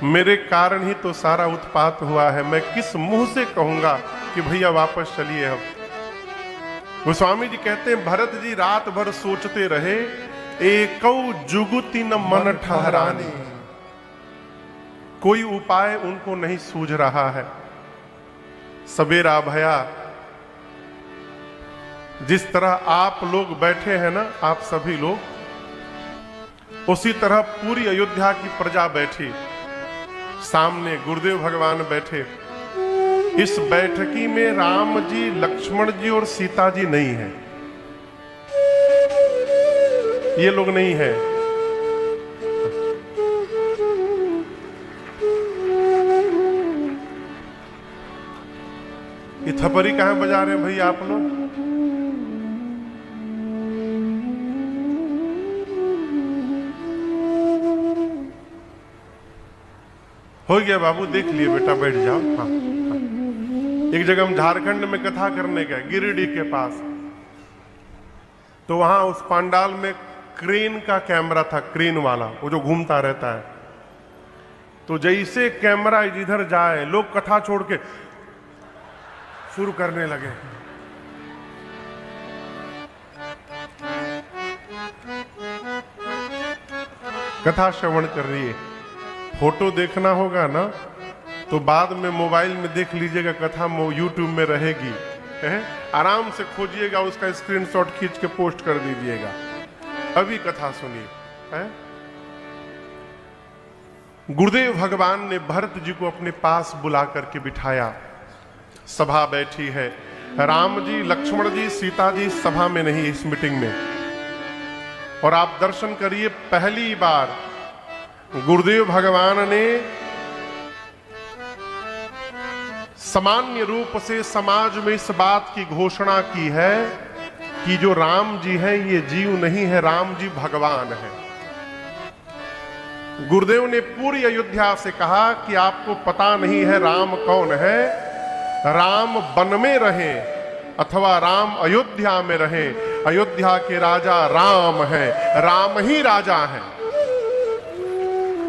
मेरे कारण ही तो सारा उत्पात हुआ है, मैं किस मुंह से कहूंगा कि भैया वापस चलिए। अब गोस्वामी जी कहते हैं भरत जी रात भर सोचते रहे, एकौ जुगुति न मन ठहराने, कोई उपाय उनको नहीं सूझ रहा है। सवेरा भया, जिस तरह आप लोग बैठे हैं ना, आप सभी लोग, उसी तरह पूरी अयोध्या की प्रजा बैठी, सामने गुरुदेव भगवान बैठे। इस बैठकी में राम जी, लक्ष्मण जी और सीता जी नहीं है, ये लोग नहीं है। ये थपरी कहां बजा रहे हैं भैया आप लोग? हो गया बाबू, देख लिए बेटा, बैठ जाओ। हाँ, हाँ। एक जगह हम झारखंड में कथा करने गए, गिरिडीह के पास, तो वहां उस पंडाल में क्रेन का कैमरा था, क्रेन वाला, वो जो घूमता रहता है। तो जैसे कैमरा जिधर जाए, लोग कथा छोड़ के शुरू करने लगे। कथा श्रवण कर रही है। फोटो देखना होगा ना तो बाद में मोबाइल में देख लीजिएगा, कथा यूट्यूब में रहेगी, है? आराम से खोजिएगा, उसका स्क्रीनशॉट खींच के पोस्ट कर दीजिएगा। अभी कथा सुनिए, है? गुरुदेव भगवान ने भरत जी को अपने पास बुला करके बिठाया। सभा बैठी है, राम जी, लक्ष्मण जी, सीता जी सभा में नहीं, इस मीटिंग में। और आप दर्शन करिए, पहली बार गुरुदेव भगवान ने सामान्य रूप से समाज में इस बात की घोषणा की है कि जो राम जी हैं ये जीव नहीं है, राम जी भगवान है। गुरुदेव ने पूरी अयोध्या से कहा कि आपको पता नहीं है राम कौन है। राम वन में रहे अथवा राम अयोध्या में रहे, अयोध्या के राजा राम है, राम ही राजा है।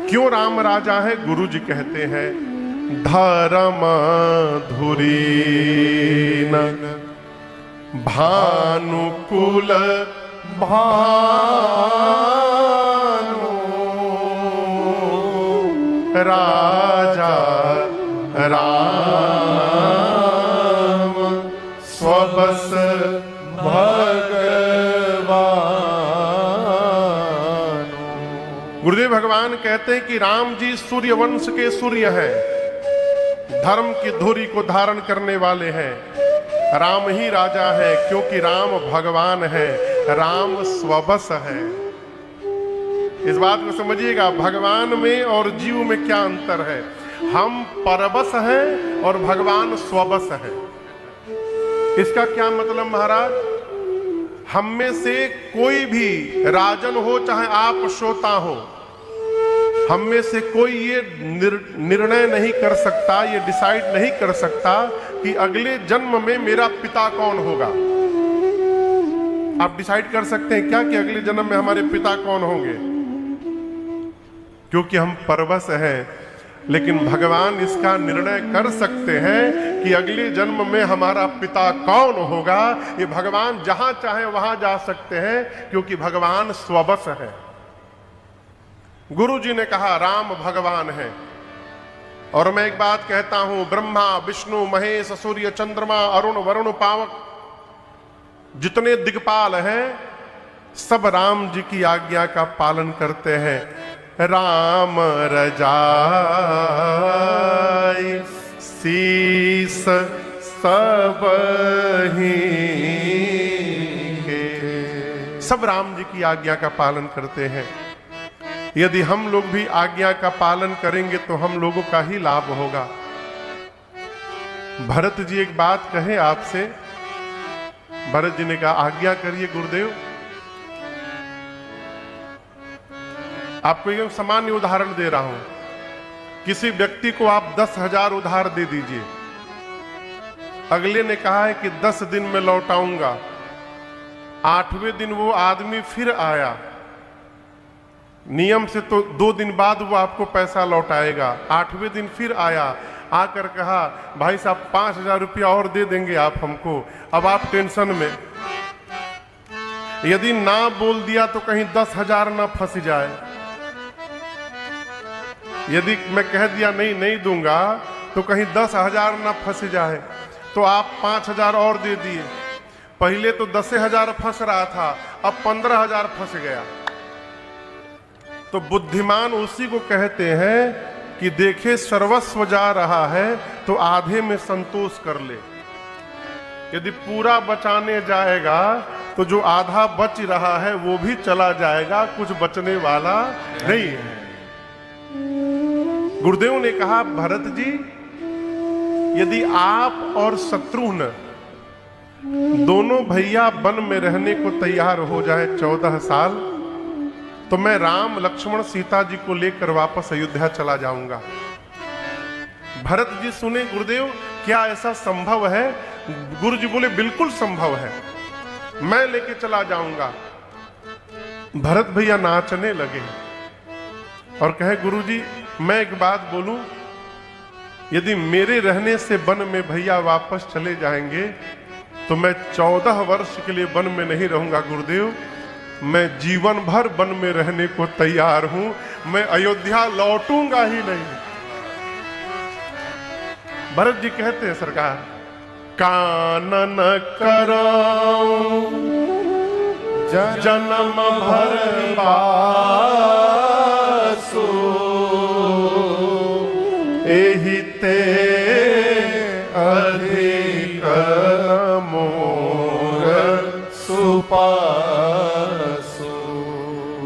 क्यों राम राजा है? गुरु जी कहते हैं, धर्म धुरी न भानुकुल भानु, राजा राम स्वबस भगवान। गुरुदेव भगवान कहते हैं कि राम जी सूर्य वंश के सूर्य हैं, धर्म की धुरी को धारण करने वाले हैं। राम ही राजा है क्योंकि राम भगवान है, राम स्वबस है। इस बात को समझिएगा, भगवान में और जीव में क्या अंतर है। हम परबस हैं और भगवान स्वबस है। इसका क्या मतलब महाराज? हम में से कोई भी राजन हो चाहे आप श्रोता हो, हम में से कोई ये निर्णय नहीं कर सकता, ये डिसाइड नहीं कर सकता कि अगले जन्म में मेरा पिता कौन होगा। आप डिसाइड कर सकते हैं क्या कि अगले जन्म में हमारे पिता कौन होंगे? क्योंकि हम परवश हैं। लेकिन भगवान इसका निर्णय कर सकते हैं कि अगले जन्म में हमारा पिता कौन होगा। ये भगवान जहां चाहे वहां जा सकते हैं क्योंकि भगवान स्वबस है। गुरु जी ने कहा राम भगवान है। और मैं एक बात कहता हूं, ब्रह्मा विष्णु महेश सूर्य चंद्रमा अरुण वरुण पावक जितने दिक्पाल हैं सब राम जी की आज्ञा का पालन करते हैं। राम रजाई शीस सब ही के, सब राम जी की आज्ञा का पालन करते हैं। यदि हम लोग भी आज्ञा का पालन करेंगे तो हम लोगों का ही लाभ होगा। भरत जी एक बात कहे आपसे, भरत जी ने कहा आज्ञा करिए गुरुदेव। आपको एक सामान्य उदाहरण दे रहा हूं। किसी व्यक्ति को आप 10,000 उधार दे दीजिए, अगले ने कहा है कि 10 दिन में लौटाऊंगा। 8वें दिन वो आदमी फिर आया नियम से तो 2 दिन बाद वो आपको पैसा लौटाएगा। 8वें दिन फिर आया, आकर कहा भाई साहब 5,000 रुपया और दे देंगे आप हमको। अब आप टेंशन में, यदि ना बोल दिया तो कहीं 10,000 ना फंस जाए। यदि मैं कह दिया नहीं नहीं दूंगा तो कहीं 10,000 ना फंस जाए, तो आप 5,000 और दे दिए। पहले तो 10,000 फंस रहा था, अब 15,000 फंस गया। तो बुद्धिमान उसी को कहते हैं कि देखे सर्वस्व जा रहा है तो आधे में संतोष कर ले। यदि पूरा बचाने जाएगा तो जो आधा बच रहा है वो भी चला जाएगा, कुछ बचने वाला नहीं है। गुरुदेव ने कहा भरत जी, यदि आप और शत्रुघ्न दोनों भैया वन में रहने को तैयार हो जाए 14 साल, तो मैं राम लक्ष्मण सीता जी को लेकर वापस अयोध्या चला जाऊंगा। भरत जी सुने, गुरुदेव क्या ऐसा संभव है? गुरु जी बोले बिल्कुल संभव है, मैं लेके चला जाऊंगा। भरत भैया नाचने लगे और कहे गुरुजी मैं एक बात बोलूं, यदि मेरे रहने से वन में भैया वापस चले जाएंगे तो मैं 14 वर्ष के लिए वन में नहीं रहूंगा गुरुदेव, मैं जीवन भर वन में रहने को तैयार हूं, मैं अयोध्या लौटूंगा ही नहीं। भरत जी कहते हैं सरकार, कानन कराऊं जन्म भर बासु, एहि ते अधिक मोर सुपासु।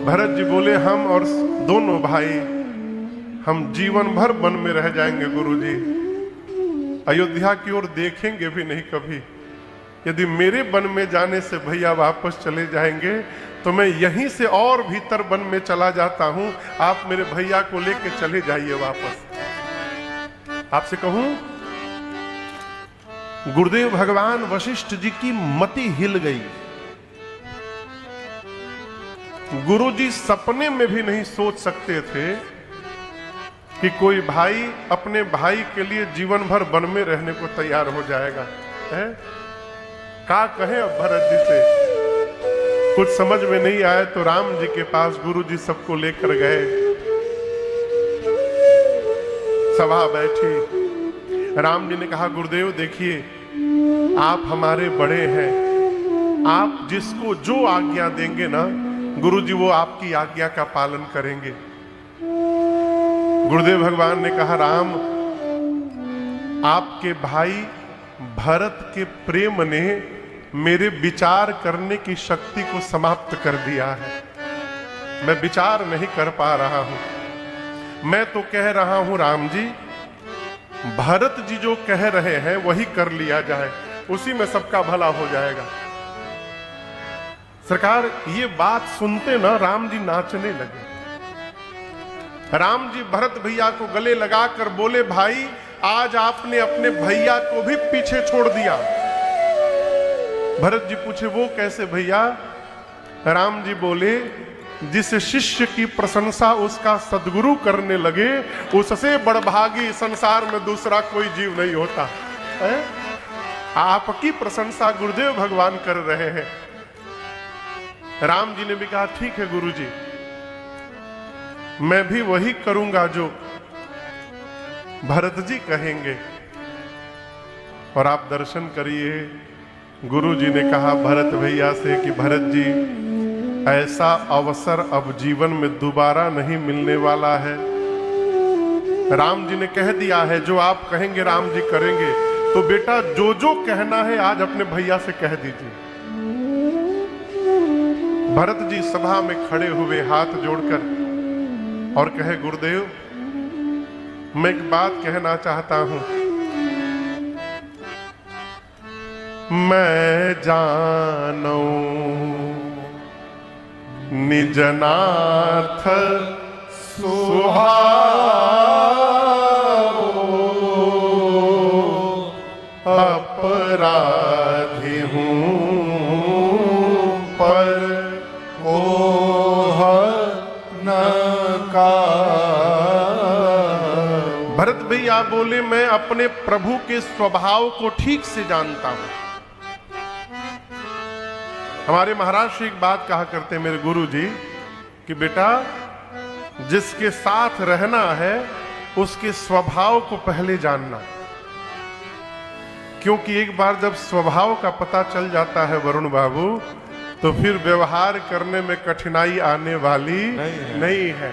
भरत जी बोले हम और दोनों भाई हम जीवन भर वन में रह जाएंगे गुरुजी, अयोध्या की ओर देखेंगे भी नहीं कभी। यदि मेरे वन में जाने से भैया वापस चले जाएंगे तो मैं यहीं से और भीतर वन में चला जाता हूं, आप मेरे भैया को लेके चले जाइए वापस। आपसे कहूं, गुरुदेव भगवान वशिष्ठ जी की मति हिल गई। गुरुजी सपने में भी नहीं सोच सकते थे कि कोई भाई अपने भाई के लिए जीवन भर वन में रहने को तैयार हो जाएगा। है क्या कहे अब भरत जी से? कुछ समझ में नहीं आए तो राम जी के पास गुरुजी सबको लेकर गए। सभा बैठी, राम जी ने कहा गुरुदेव देखिए आप हमारे बड़े हैं, आप जिसको जो आज्ञा देंगे ना गुरुजी वो आपकी आज्ञा का पालन करेंगे। गुरुदेव भगवान ने कहा राम, आपके भाई भरत के प्रेम ने मेरे विचार करने की शक्ति को समाप्त कर दिया है, मैं विचार नहीं कर पा रहा हूं। मैं तो कह रहा हूं राम जी, भरत जी जो कह रहे हैं वही कर लिया जाए, उसी में सबका भला हो जाएगा। सरकार ये बात सुनते ना राम जी नाचने लगे। राम जी भरत भैया को गले लगाकर बोले भाई आज आपने अपने भैया को भी पीछे छोड़ दिया। भरत जी पूछे वो कैसे भैया? राम जी बोले जिस शिष्य की प्रशंसा उसका सद्गुरु करने लगे उससे बड़भागी संसार में दूसरा कोई जीव नहीं होता है? आपकी प्रशंसा गुरुदेव भगवान कर रहे हैं। राम जी ने भी कहा ठीक है गुरुजी, मैं भी वही करूंगा जो भरत जी कहेंगे। और आप दर्शन करिए, गुरु जी ने कहा भरत भैया से कि भरत जी ऐसा अवसर अब जीवन में दोबारा नहीं मिलने वाला है। राम जी ने कह दिया है जो आप कहेंगे राम जी करेंगे, तो बेटा जो जो कहना है आज अपने भैया से कह दीजिए। भरत जी सभा में खड़े हुए हाथ जोड़कर और कहे गुरुदेव मैं एक बात कहना चाहता हूं, मैं जानू निजनाथ सुहाओ, अपराधी हूं पर ओह न भरत भैया बोले मैं अपने प्रभु के स्वभाव को ठीक से जानता हूं। हमारे महाराज श्री एक बात कहा करते मेरे गुरु जी कि बेटा जिसके साथ रहना है उसके स्वभाव को पहले जानना, क्योंकि एक बार जब स्वभाव का पता चल जाता है वरुण बाबू, तो फिर व्यवहार करने में कठिनाई आने वाली नहीं है।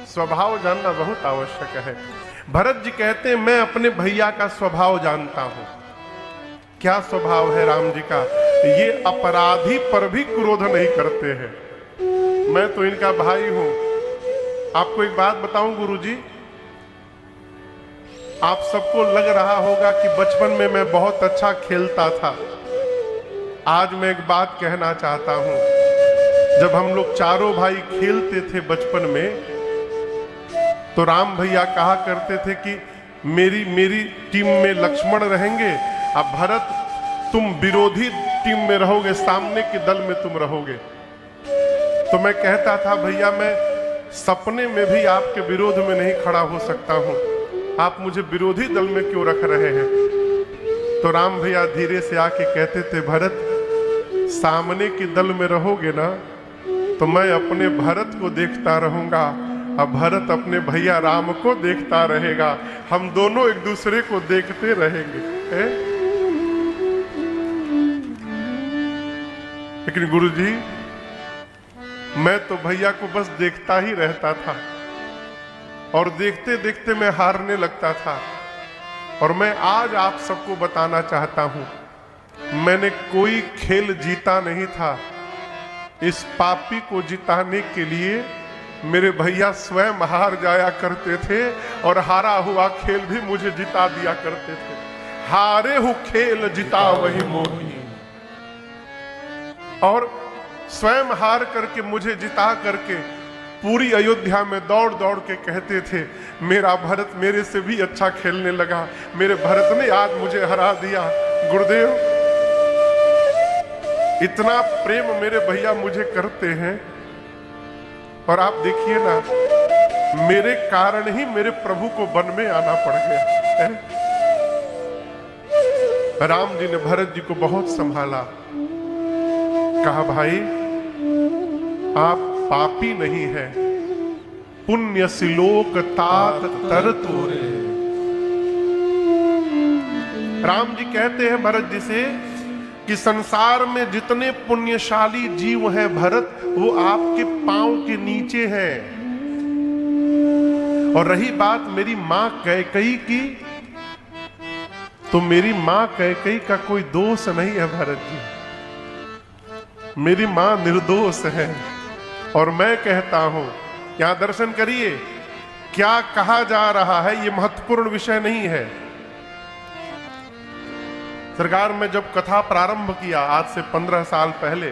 स्वभाव जानना बहुत आवश्यक है। भरत जी कहते हैं मैं अपने भैया का स्वभाव जानता हूं। क्या स्वभाव है राम जी का? ये अपराधी पर भी क्रोध नहीं करते हैं। मैं तो इनका भाई हूं। आपको एक बात बताऊं गुरुजी, आप सबको लग रहा होगा कि बचपन में मैं बहुत अच्छा खेलता था। आज मैं एक बात कहना चाहता हूं, जब हम लोग चारों भाई खेलते थे बचपन में, तो राम भैया कहा करते थे कि मेरी टीम में लक्ष्मण रहेंगे, अब भरत तुम विरोधी टीम में रहोगे, सामने के दल में तुम रहोगे। तो मैं कहता था भैया मैं सपने में भी आपके विरोध में नहीं खड़ा हो सकता हूं, आप मुझे विरोधी दल में क्यों रख रहे हैं? तो राम भैया धीरे से आके कहते थे भरत सामने के दल में रहोगे ना तो मैं अपने भरत को देखता रहूंगा, अब भरत अपने भैया राम को देखता रहेगा, हम दोनों एक दूसरे को देखते रहेंगे। लेकिन गुरुजी मैं तो भैया को बस देखता ही रहता था और देखते देखते मैं हारने लगता था। और मैं आज आप सबको बताना चाहता हूं, मैंने कोई खेल जीता नहीं था। इस पापी को जिताने के लिए मेरे भैया स्वयं हार जाया करते थे और हारा हुआ खेल भी मुझे जिता दिया करते थे। हारे हूं खेल जिता वही मोही। और स्वयं हार करके मुझे जिता करके पूरी अयोध्या में दौड़ दौड़ के कहते थे मेरा भरत मेरे से भी अच्छा खेलने लगा, मेरे भरत ने आज मुझे हरा दिया। गुरुदेव इतना प्रेम मेरे भैया मुझे करते हैं, और आप देखिए ना मेरे कारण ही मेरे प्रभु को वन में आना पड़ गया है। राम जी ने भरत जी को बहुत संभाला, कहा भाई आप पापी नहीं है, पुण्य सिलोक तात तर तोरे। राम जी कहते हैं भरत जी से कि संसार में जितने पुण्यशाली जीव हैं भरत, वो आपके पांव के नीचे हैं। और रही बात मेरी मां कैकेयी की, तो मेरी मां कैकेयी का कोई दोष नहीं है भरत जी, मेरी मां निर्दोष है। और मैं कहता हूं, यहां दर्शन करिए, क्या कहा जा रहा है ये महत्वपूर्ण विषय नहीं है। सरकार में जब कथा प्रारंभ किया आज से 15 साल पहले,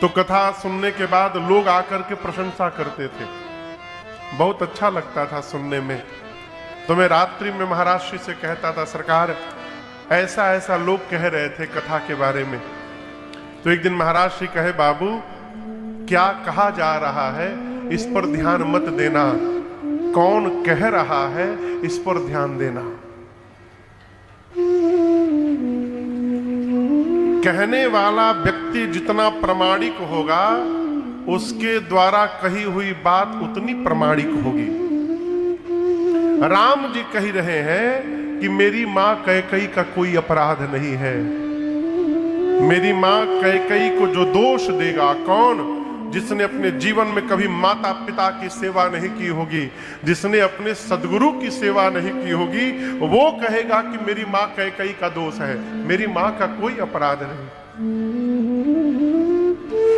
तो कथा सुनने के बाद लोग आकर के प्रशंसा करते थे, बहुत अच्छा लगता था सुनने में। तो मैं रात्रि में महाराज श्री से कहता था सरकार ऐसा ऐसा लोग कह रहे थे कथा के बारे में। तो एक दिन महाराज श्री कहे बाबू क्या कहा जा रहा है इस पर ध्यान मत देना, कौन कह रहा है इस पर ध्यान देना। कहने वाला व्यक्ति जितना प्रामाणिक होगा उसके द्वारा कही हुई बात उतनी प्रामाणिक होगी। राम जी कह रहे हैं कि मेरी मां कैकेयी का कोई अपराध नहीं है। मेरी मां कैकेयी को जो दोष देगा, कौन? जिसने अपने जीवन में कभी माता पिता की सेवा नहीं की होगी, जिसने अपने सदगुरु की सेवा नहीं की होगी, वो कहेगा कि मेरी मां कैकेयी का दोष है। मेरी मां का कोई अपराध नहीं।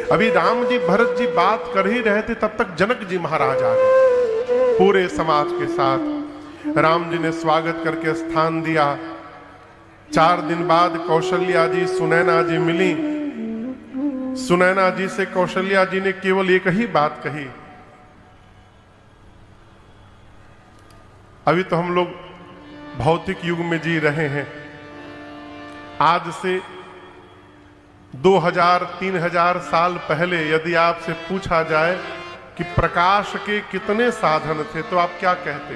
अभी राम जी भरत जी बात कर ही रहे थे, तब तक जनक जी महाराज आ गए पूरे समाज के साथ। राम जी ने स्वागत करके स्थान दिया। 4 दिन बाद कौशल्या जी सुनैना जी मिली। सुनैना जी से कौशल्या जी ने केवल एक ही बात कही, अभी तो हम लोग भौतिक युग में जी रहे हैं, आज से 2000-3000 साल पहले यदि आपसे पूछा जाए कि प्रकाश के कितने साधन थे, तो आप क्या कहते?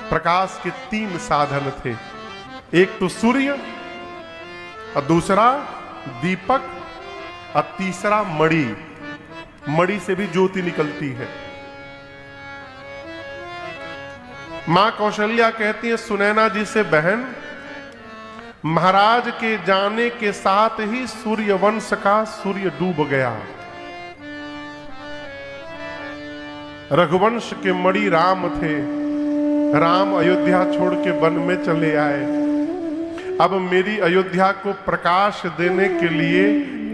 प्रकाश के 3 साधन थे। एक तो सूर्य, और दूसरा दीपक, और तीसरा मणि। मणि से भी ज्योति निकलती है। मां कौशल्या कहती है सुनैना जी से, बहन महाराज के जाने के साथ ही सूर्य वंश का सूर्य डूब गया। रघुवंश के मणि राम थे। राम अयोध्या छोड़ के वन में चले आए। अब मेरी अयोध्या को प्रकाश देने के लिए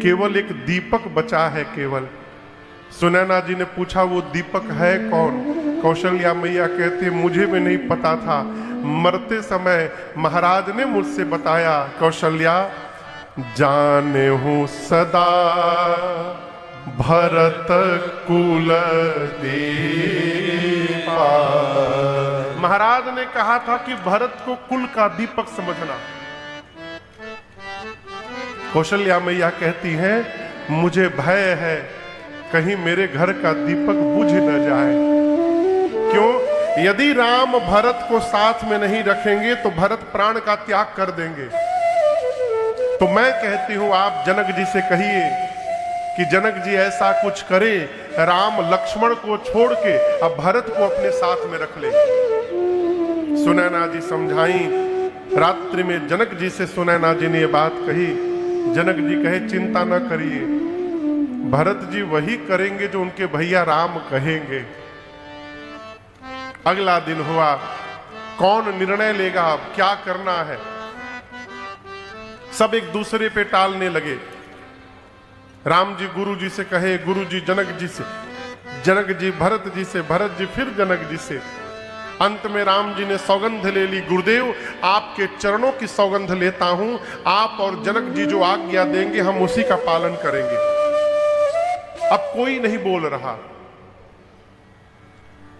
केवल एक दीपक बचा है केवल। सुनैना जी ने पूछा वो दीपक है कौन? कौशल्या मैया कहते मुझे भी नहीं पता था, मरते समय महाराज ने मुझसे बताया। कौशल्या, जाने हूं सदा भरत कुल दीपा। महाराज ने कहा था कि भरत को कुल का दीपक समझना। कौशल्या मैया कहती हैं मुझे भय है कहीं मेरे घर का दीपक बुझ न जाए। क्यों? यदि राम भरत को साथ में नहीं रखेंगे तो भरत प्राण का त्याग कर देंगे। तो मैं कहती हूं आप जनक जी से कहिए कि जनक जी ऐसा कुछ करे, राम लक्ष्मण को छोड़ के अब भरत को अपने साथ में रख ले। सुनैना जी समझाई। रात्रि में जनक जी से सुनैना जी ने ये बात कही। जनक जी कहे चिंता न करिए, भरत जी वही करेंगे जो उनके भैया राम कहेंगे। अगला दिन हुआ, कौन निर्णय लेगा अब क्या करना है? सब एक दूसरे पे टालने लगे। राम जी गुरु जी से कहे, गुरु जी जनक जी से, जनक जी भरत जी से, भरत जी फिर जनक जी से। अंत में राम जी ने सौगंध ले ली, गुरुदेव आपके चरणों की सौगंध लेता हूं, आप और जनक जी जो आज्ञा देंगे हम उसी का पालन करेंगे। अब कोई नहीं बोल रहा।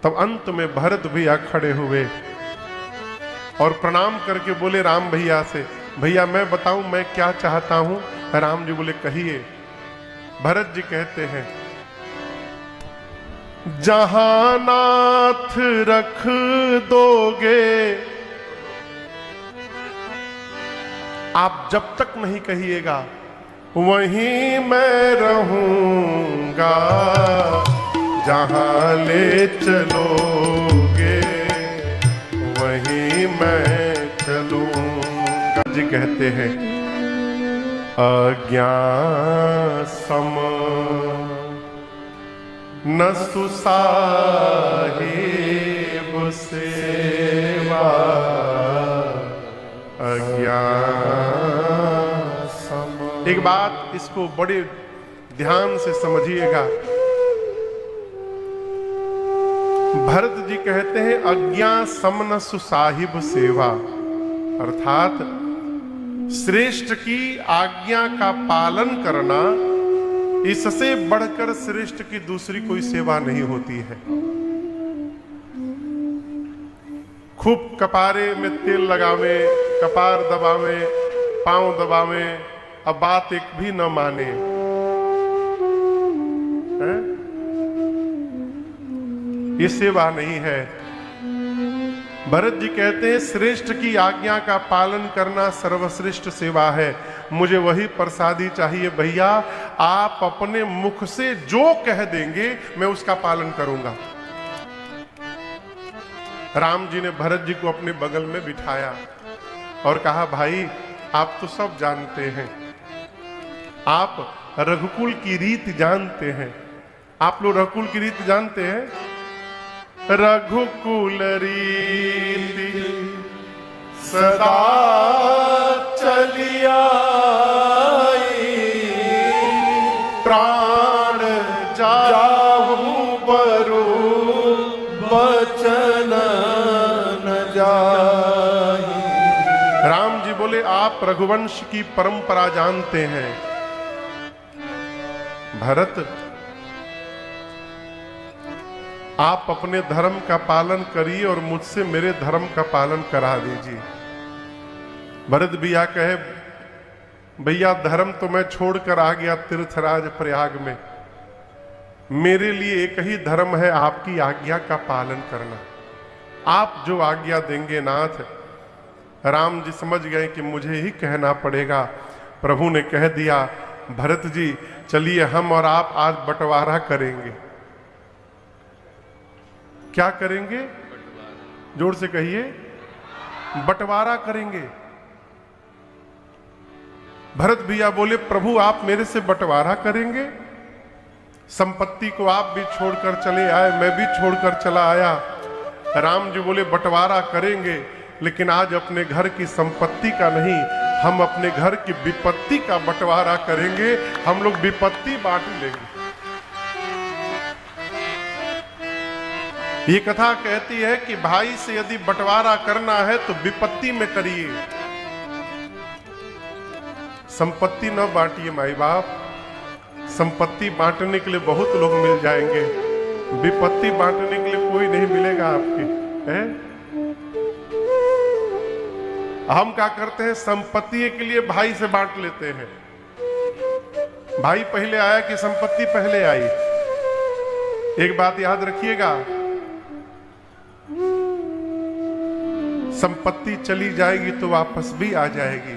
तब अंत में भरत भैया खड़े हुए और प्रणाम करके बोले राम भैया से, भैया मैं बताऊं मैं क्या चाहता हूं? राम जी बोले कहिए। भरत जी कहते हैं जहां नाथ रख दोगे, आप जब तक नहीं कहिएगा वहीं मैं रहूंगा। जहां ले चलोगे वहीं मैं चलूंगा। जी कहते हैं अज्ञान सम न सुसाहिब सेवा, अज्ञान सम। एक बात इसको बड़े ध्यान से समझिएगा। भरत जी कहते हैं अज्ञा समन सुसाहिब सेवा, अर्थात श्रेष्ठ की आज्ञा का पालन करना, इससे बढ़कर श्रेष्ठ की दूसरी कोई सेवा नहीं होती है। खूब कपारे में तेल लगावे, कपार दबावे, पांव दबावे, अब बात एक भी न माने है? ये सेवा नहीं है। भरत जी कहते हैं श्रेष्ठ की आज्ञा का पालन करना सर्वश्रेष्ठ सेवा है। मुझे वही प्रसादी चाहिए भैया, आप अपने मुख से जो कह देंगे मैं उसका पालन करूंगा। राम जी ने भरत जी को अपने बगल में बिठाया और कहा भाई आप तो सब जानते हैं, आप रघुकुल की रीत जानते हैं। आप लोग रघुकुल की रीत जानते हैं? रघुकुल रीति सदा चलिया, प्राण जाहू बरु बचन न जाहि। राम जी बोले आप रघुवंश की परंपरा जानते हैं। भरत आप अपने धर्म का पालन करिए और मुझसे मेरे धर्म का पालन करा दीजिए। भरत भैया कहे भैया धर्म तो मैं छोड़कर आ गया तीर्थराज प्रयाग में, मेरे लिए एक ही धर्म है, आपकी आज्ञा का पालन करना। आप जो आज्ञा देंगे नाथ। राम जी समझ गए कि मुझे ही कहना पड़ेगा। प्रभु ने कह दिया, भरत जी चलिए हम और आप आज बंटवारा करेंगे। क्या करेंगे? जोर से कहिए, बंटवारा करेंगे। भरत भैया बोले, प्रभु आप मेरे से बंटवारा करेंगे? संपत्ति को आप भी छोड़कर चले आए, मैं भी छोड़कर चला आया। राम जी बोले, बंटवारा करेंगे, लेकिन आज अपने घर की संपत्ति का नहीं, हम अपने घर की विपत्ति का बंटवारा करेंगे। हम लोग विपत्ति बांट लेंगे। ये कथा कहती है कि भाई से यदि बंटवारा करना है तो विपत्ति में करिए, संपत्ति न बांटिए। माई बाप, संपत्ति बांटने के लिए बहुत लोग मिल जाएंगे, विपत्ति बांटने के लिए कोई नहीं मिलेगा आपके, है? हम क्या करते हैं, संपत्ति के लिए भाई से बांट लेते हैं। भाई पहले आया कि संपत्ति पहले आई? एक बात याद रखिएगा, संपत्ति चली जाएगी तो वापस भी आ जाएगी।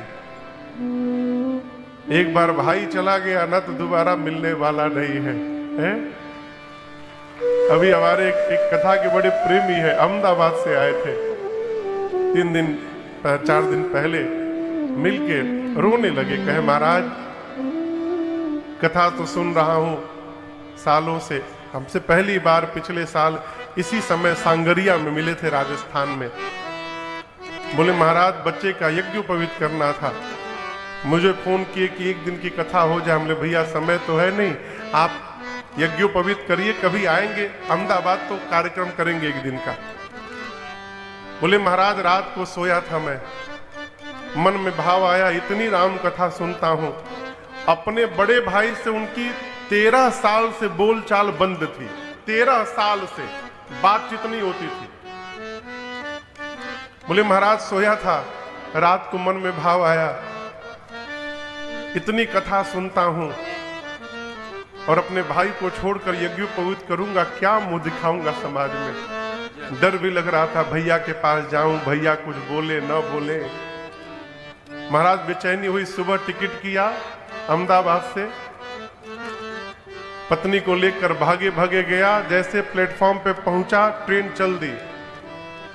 एक बार भाई चला गया ना तो दोबारा मिलने वाला नहीं है, है? अभी हमारे एक कथा के बड़े प्रेमी है, अहमदाबाद से आए थे। 4 दिन पहले मिलके रोने लगे, कहे महाराज कथा तो सुन रहा हूं सालों से, हमसे पहली बार पिछले साल इसी समय सांगरिया में मिले थे राजस्थान में। बोले महाराज बच्चे का यज्ञोपवीत करना था, मुझे फोन किए कि एक दिन की कथा हो जाए। हमने भैया समय तो है नहीं, आप यज्ञोपवीत करिए, कभी आएंगे अहमदाबाद तो कार्यक्रम करेंगे एक दिन का। बोले महाराज रात को सोया था मैं, मन में भाव आया, इतनी राम कथा सुनता हूं। अपने बड़े भाई से उनकी 13 साल से बोलचाल बंद थी, 13 साल से बातचीत नहीं होती थी। बोले महाराज सोया था, रात को मन में भाव आया, इतनी कथा सुनता हूं और अपने भाई को छोड़कर यज्ञोपवीत करूंगा, क्या मुंह दिखाऊंगा समाज में। डर भी लग रहा था भैया के पास जाऊं, भैया कुछ बोले न बोले। महाराज बेचैनी हुई, सुबह टिकट किया अहमदाबाद से, पत्नी को लेकर भागे भागे गया। जैसे प्लेटफॉर्म पे पहुंचा ट्रेन चल दी।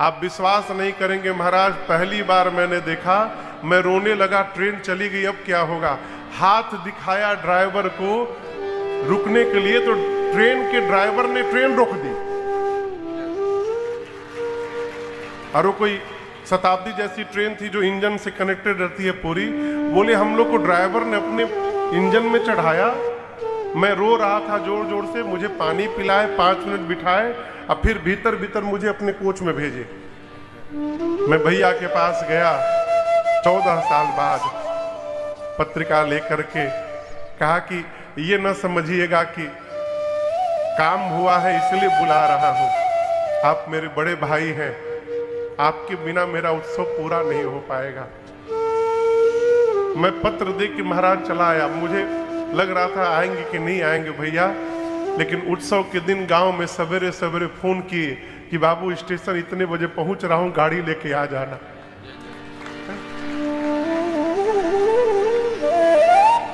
आप विश्वास नहीं करेंगे महाराज, पहली बार मैंने देखा, मैं रोने लगा। ट्रेन चली गई, अब क्या होगा। हाथ दिखाया ड्राइवर को रुकने के लिए तो ट्रेन के ड्राइवर ने ट्रेन रोक दी। और वो कोई शताब्दी जैसी ट्रेन थी जो इंजन से कनेक्टेड रहती है पूरी। बोले हम लोग को ड्राइवर ने अपने इंजन में चढ़ाया। मैं रो रहा था जोर जोर से, मुझे पानी पिलाए, 5 मिनट बिठाए और फिर भीतर भीतर मुझे अपने कोच में भेजे। मैं भैया के पास गया 14 साल बाद, पत्रिका लेकर के कहा कि ये न समझिएगा कि काम हुआ है इसलिए बुला रहा हूं, आप मेरे बड़े भाई हैं, आपके बिना मेरा उत्सव पूरा नहीं हो पाएगा। मैं पत्र दे के महाराज चला आया। मुझे लग रहा था आएंगे कि नहीं आएंगे भैया, लेकिन उत्सव के दिन गांव में सवेरे सवेरे फोन किए कि बाबू स्टेशन इतने बजे पहुंच रहा हूं, गाड़ी लेके आ जाना।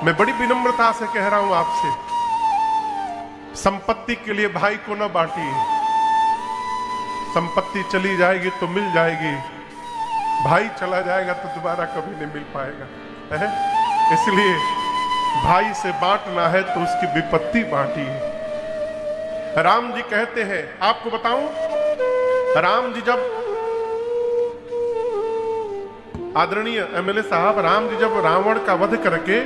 मैं बड़ी विनम्रता से कह रहा हूं आपसे, संपत्ति के लिए भाई को न बांटिए। संपत्ति चली जाएगी तो मिल जाएगी, भाई चला जाएगा तो दोबारा कभी नहीं मिल पाएगा, है? इसलिए भाई से बांटना है तो उसकी विपत्ति बांटिए। राम जी कहते हैं, आपको बताऊं, राम जी जब आदरणीय एमएलए साहब, राम जी जब रावण का वध करके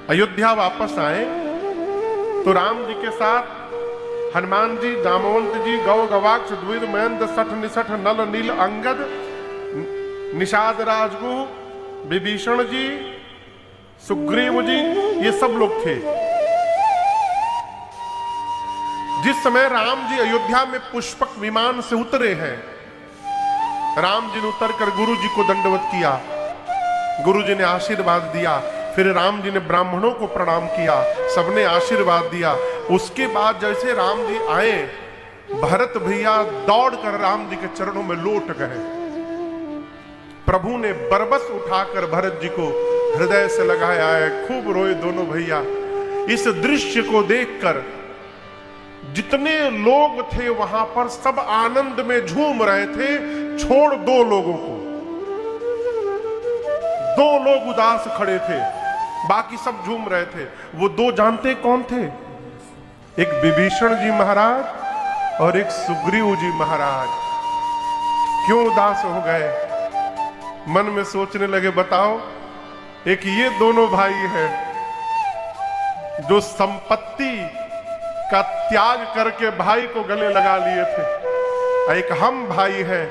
अयोध्या वापस आए तो राम जी के साथ हनुमान जी, जामवंत जी, गौ गवाक्ष, द्विज, महेंद्र, सठ निसठ, नल नील, अंगद, निषाद राजगु, विभीषण जी, सुग्रीव जी, ये सब लोग थे। जिस समय राम जी अयोध्या में पुष्पक विमान से उतरे हैं, राम जी ने उतरकर गुरु जी को दंडवत किया, गुरु जी ने आशीर्वाद दिया। फिर राम जी ने ब्राह्मणों को प्रणाम किया, सबने आशीर्वाद दिया। उसके बाद जैसे राम जी आए, भरत भैया दौड़कर राम जी के चरणों में लौट गए। प्रभु ने बरबस उठाकर भरत जी को हृदय से लगाया है, खूब रोए दोनों भैया। इस दृश्य को देखकर जितने लोग थे वहां पर सब आनंद में झूम रहे थे, छोड़ दो लोगों को। दो लोग उदास खड़े थे, बाकी सब झूम रहे थे। वो दो जानते कौन थे? एक विभीषण जी महाराज और एक सुग्रीव जी महाराज। क्यों उदास हो गए? मन में सोचने लगे, बताओ, एक ये दोनों भाई हैं जो संपत्ति का त्याग करके भाई को गले लगा लिए थे, एक हम भाई हैं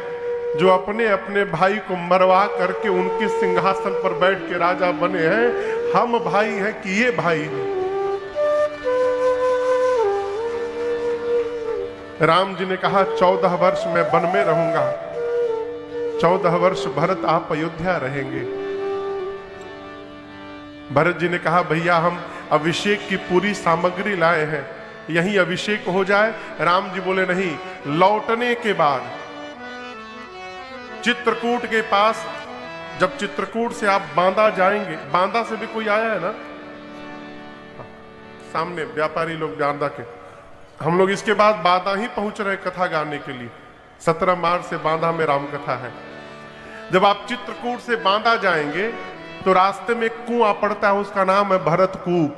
जो अपने अपने भाई को मरवा करके उनके सिंहासन पर बैठ के राजा बने हैं। हम भाई हैं कि ये भाई हैं? राम जी ने कहा 14 वर्ष मैं वन में रहूंगा, 14 वर्ष भरत आप अयोध्या रहेंगे। भरत जी ने कहा भैया हम अभिषेक की पूरी सामग्री लाए हैं, यहीं अभिषेक हो जाए। राम जी बोले नहीं, लौटने के बाद चित्रकूट के पास, जब चित्रकूट से आप बांदा जाएंगे, बांदा से भी कोई आया है ना, सामने व्यापारी लोग बांदा के, हम लोग इसके बाद बांदा ही पहुंच रहे कथा गाने के लिए। 17 मार्च से बांदा में राम कथा है। जब आप चित्रकूट से बांदा जाएंगे तो रास्ते में एक कुआं पड़ता है, उसका नाम है भरतकूप।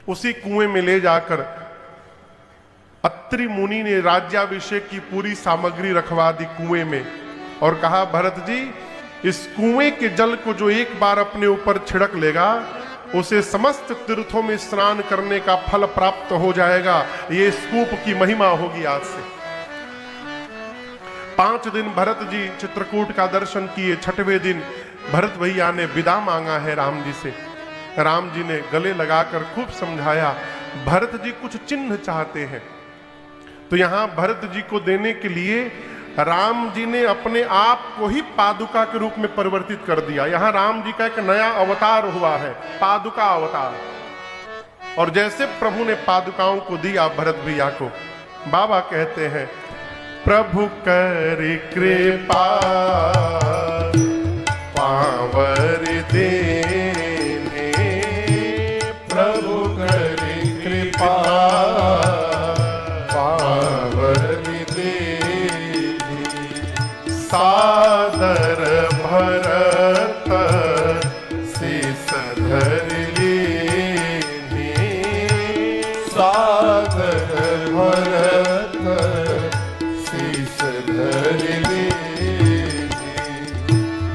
उसी कुएं में ले जाकर अत्रि मुनि ने राज्याभिषेक की पूरी सामग्री रखवा दी कुएं में और कहा भरत जी, इस कुएं के जल को जो एक बार अपने ऊपर छिड़क लेगा उसे समस्त तीर्थों में स्नान करने का फल प्राप्त हो जाएगा। ये इस कूप की महिमा होगी आज से। 5 दिन भरत जी चित्रकूट का दर्शन किए। 6वें दिन भरत भैया ने विदा मांगा है राम जी से। राम जी ने गले लगाकर खूब समझाया। भरत जी कुछ चिन्ह चाहते हैं, तो यहां भरत जी को देने के लिए राम जी ने अपने आप को ही पादुका के रूप में परिवर्तित कर दिया। यहां राम जी का एक नया अवतार हुआ है, पादुका अवतार। और जैसे प्रभु ने पादुकाओं को दिया भरत भैया को, बाबा कहते हैं प्रभु कर कृपा पावर देने, प्रभु कर कृपा पावर देने, सादर भरत शीस धर लेने, सादर भरत शीस धर लेने,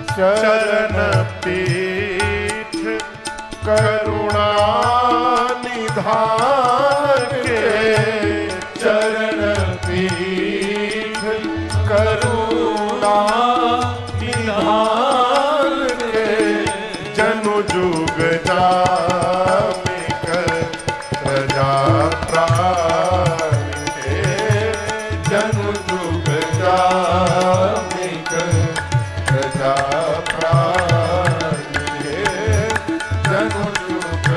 चरण पीठ करुणा निधान के, चरण पीठ करुणा निधान के, जनु जुग जामिक प्रजा प्राण के, जनु जुग जामिक प्रजा प्राण के, जनु जुग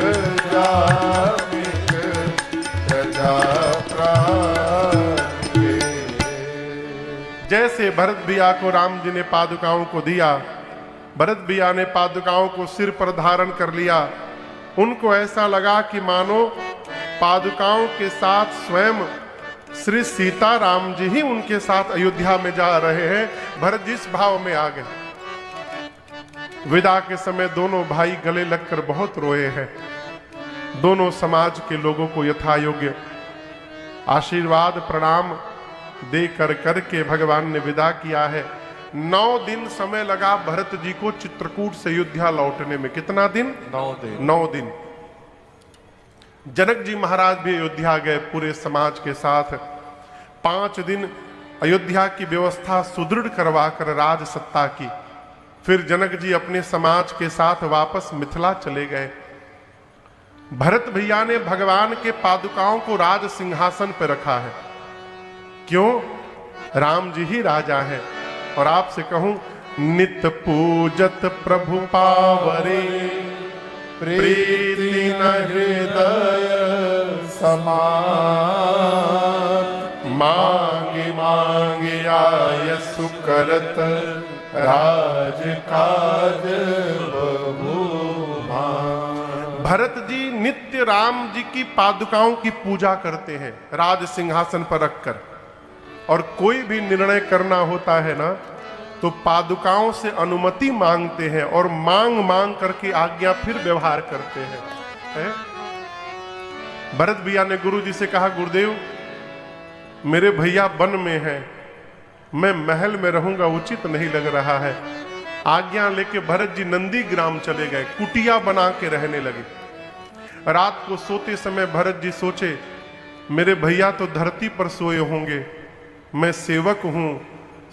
जामिक प्रजा प्राण के। जैसे भरत भैया को राम जी ने पादुकाओं को दिया, भरत भैया ने पादुकाओं को सिर पर धारण कर लिया। उनको ऐसा लगा कि मानो पादुकाओं के साथ स्वयं श्री सीता राम जी ही उनके साथ अयोध्या में जा रहे हैं। भरत जी इस भाव में आ गए। विदा के समय दोनों भाई गले लगकर बहुत रोए हैं। दोनों समाज के लोगों को यथा योग्य आशीर्वाद प्रणाम दे करके भगवान ने विदा किया है। 9 दिन समय लगा भरत जी को चित्रकूट से अयोध्या लौटने में। कितना दिन? 9 दिन। 9 दिन। जनक जी महाराज भी अयोध्या गए पूरे समाज के साथ। 5 दिन अयोध्या की व्यवस्था सुदृढ़ करवा कर राज सत्ता की। फिर जनक जी अपने समाज के साथ वापस मिथिला चले गए। भरत भैया ने भगवान के पादुकाओं को राज सिंहासन पर रखा है। क्यों? राम जी ही राजा हैं। और आपसे कहूं, नित पूजत प्रभु पावरे, प्रीति न हृदय समात। मांगे मांगे आय सुकरत राज काज बहुमान। भरत जी नित्य राम जी की पादुकाओं की पूजा करते हैं राज सिंहासन पर रखकर, और कोई भी निर्णय करना होता है ना तो पादुकाओं से अनुमति मांगते हैं और मांग मांग करके आज्ञा फिर व्यवहार करते हैं, है? भरत भैया ने गुरु जी से कहा, गुरुदेव मेरे भैया वन में हैं, मैं महल में रहूंगा उचित नहीं लग रहा है। आज्ञा लेके भरत जी नंदी ग्राम चले गए, कुटिया बना के रहने लगे। रात को सोते समय भरत जी सोचे, मेरे भैया तो धरती पर सोए होंगे, मैं सेवक हूं,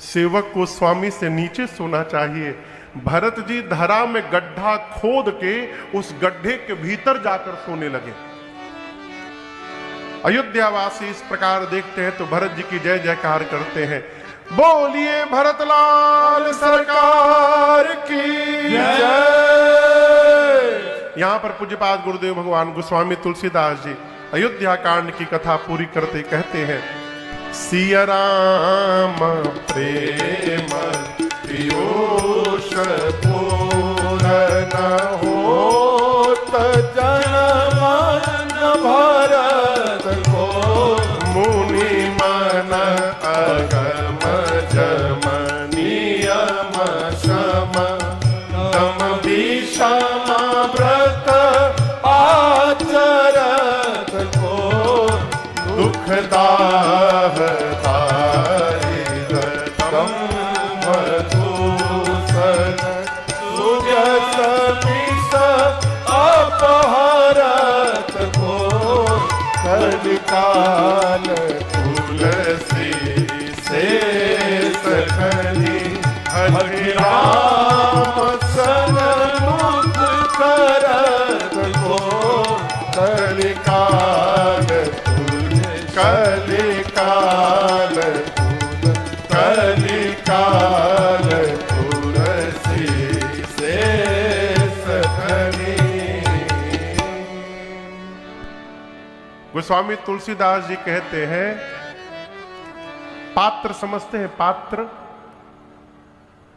सेवक को स्वामी से नीचे सोना चाहिए। भरत जी धरा में गड्ढा खोद के उस गड्ढे के भीतर जाकर सोने लगे। अयोध्यावासी इस प्रकार देखते हैं तो भरत जी की जय जयकार करते हैं। बोलिए भरतलाल सरकार की जय। यहां पर पूज्यपाद गुरुदेव भगवान गोस्वामी तुलसीदास जी अयोध्या कांड की कथा पूरी करते कहते हैं, सिया राम प्रेम पीयूष पूरन होत जन्म भरत को। मुनि मन अगम जम नियम सम तम विषम व्रत आचरत को। दुखदाह तम मधुसन सुजस विष अपहरत को। कलिकाल तुलसी से सखली हरि राम सन मुख करत को। कलिकाल कलिकाल कलिकाल तुलसी से सखली। गोस्वामी तुलसीदास जी कहते हैं, पात्र समझते हैं? पात्र